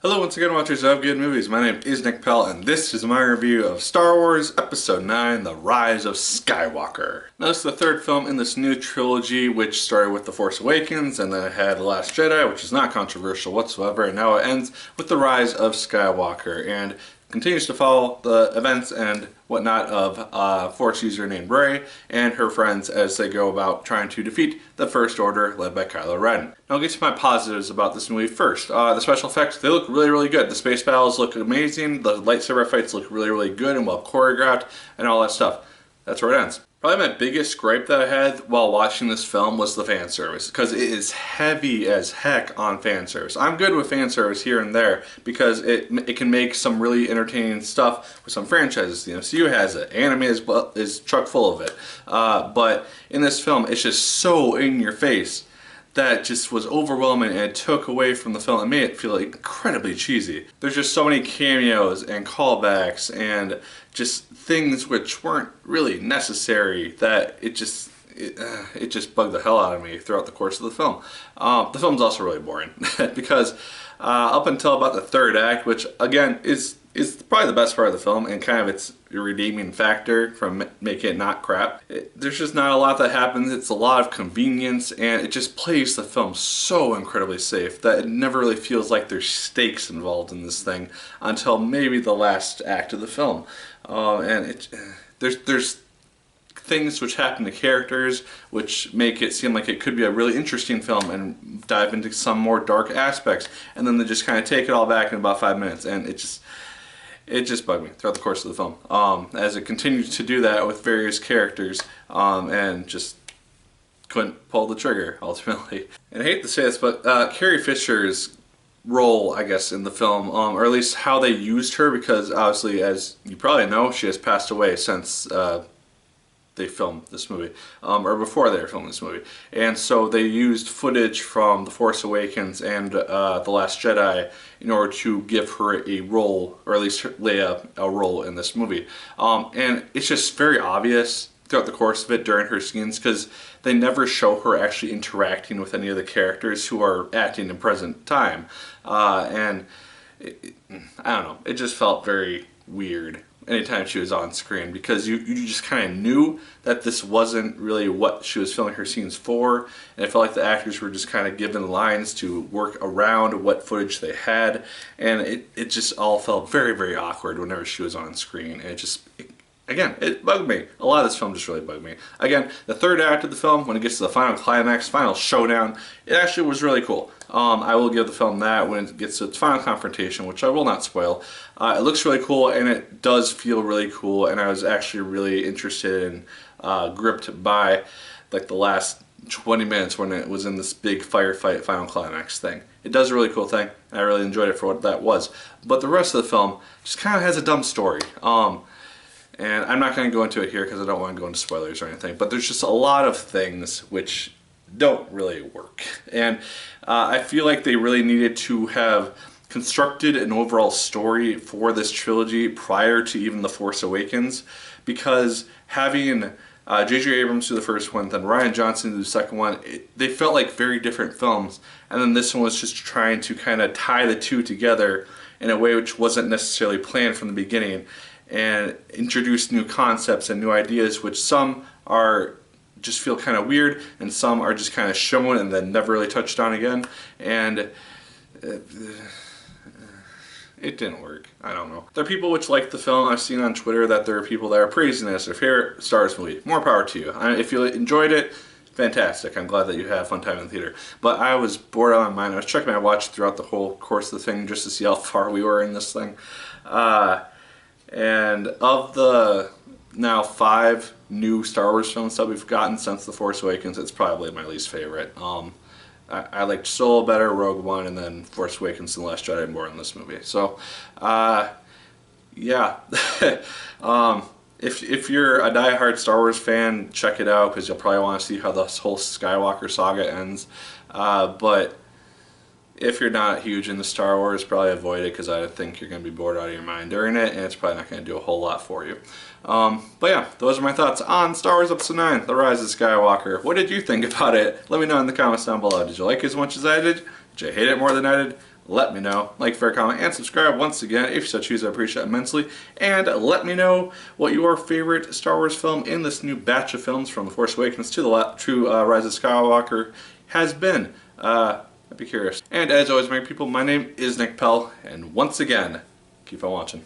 Hello once again, watchers of good movies. My name is Nick Pell and this is my review of Star Wars Episode 9, The Rise of Skywalker. Now this is the third film in this new trilogy, which started with The Force Awakens and then it had The Last Jedi, which is not controversial whatsoever, and now it ends with The Rise of Skywalker and continues to follow the events and whatnot of Force user named Rey and her friends as they go about trying to defeat the First Order led by Kylo Ren. Now I'll get to my positives about this movie first. The special effects, they look really good. The space battles look amazing, the lightsaber fights look really good and well choreographed and all that stuff. That's where it ends. Probably my biggest gripe that I had while watching this film was the fan service, because it is heavy as heck on fan service. I'm good with fan service here and there because it can make some really entertaining stuff with some franchises. The MCU has it, anime is chock full of it, but in this film it's just so in your face that just was overwhelming and it took away from the film and made it feel incredibly cheesy. There's just so many cameos and callbacks and just things which weren't really necessary that it just bugged the hell out of me throughout the course of the film. The film's also really boring because up until about the third act, which again is probably the best part of the film and kind of its redeeming factor from making it not crap. There's just not a lot that happens. It's a lot of convenience and it just plays the film so incredibly safe that it never really feels like there's stakes involved in this thing until maybe the last act of the film. There's things which happen to characters which make it seem like it could be a really interesting film and dive into some more dark aspects, and then they just kind of take it all back in about 5 minutes, and it just bugged me throughout the course of the film as it continued to do that with various characters and just couldn't pull the trigger ultimately. And I hate to say this, but Carrie Fisher's role, I guess, in the film, or at least how they used her, because obviously, as you probably know, she has passed away since they filmed this movie, or before they were filming this movie. And so they used footage from The Force Awakens and The Last Jedi in order to give her a role, or at least Leia a role in this movie. And it's just very obvious throughout the course of it during her scenes, because they never show her actually interacting with any of the characters who are acting in present time. I don't know, it just felt very weird anytime she was on screen, because you just kind of knew that this wasn't really what she was filming her scenes for, and it felt like the actors were just kind of given lines to work around what footage they had, and it just all felt very awkward whenever she was on screen, and again, it bugged me. A lot of this film just really bugged me. Again, the third act of the film, when it gets to the final climax, final showdown, it actually was really cool. I will give the film that when it gets to its final confrontation, which I will not spoil. It looks really cool and it does feel really cool, and I was actually really interested and gripped by like the last 20 minutes when it was in this big firefight final climax thing. It does a really cool thing, and I really enjoyed it for what that was. But the rest of the film just kind of has a dumb story. And I'm not going to go into it here because I don't want to go into spoilers or anything, but there's just a lot of things which don't really work. And I feel like they really needed to have constructed an overall story for this trilogy prior to even The Force Awakens, because having J.J. Abrams do the first one, then Rian Johnson do the second one, they felt like very different films, and then this one was just trying to kind of tie the two together in a way which wasn't necessarily planned from the beginning, and introduce new concepts and new ideas, which some are just feel kind of weird and some are just kind of shown and then never really touched on again, and it didn't work. I don't know. There are people which like the film. I've seen on Twitter that there are people that are praising this, their favorite Star Wars movie. More power to you. If you enjoyed it, fantastic. I'm glad that you had a fun time in the theater. But I was bored out of my mind. I was checking my watch throughout the whole course of the thing just to see how far we were in this thing. And of the now 5 new Star Wars films that we've gotten since The Force Awakens, it's probably my least favorite. I liked Solo better, Rogue One, and then Force Awakens and The Last Jedi more in this movie. So, yeah. If you're a die-hard Star Wars fan, check it out, because you'll probably want to see how this whole Skywalker saga ends. But if you're not huge into Star Wars, probably avoid it, because I think you're going to be bored out of your mind during it, and it's probably not going to do a whole lot for you. But yeah, those are my thoughts on Star Wars Episode 9, The Rise of Skywalker. What did you think about it? Let me know in the comments down below. Did you like it as much as I did? Did you hate it more than I did? let me know. Like, fair comment, and subscribe once again if you so choose. I appreciate it immensely. And let me know what your favorite Star Wars film in this new batch of films from The Force Awakens to Rise of Skywalker has been. I'd be curious. And as always, my people, my name is Nick Pell, and once again, keep on watching.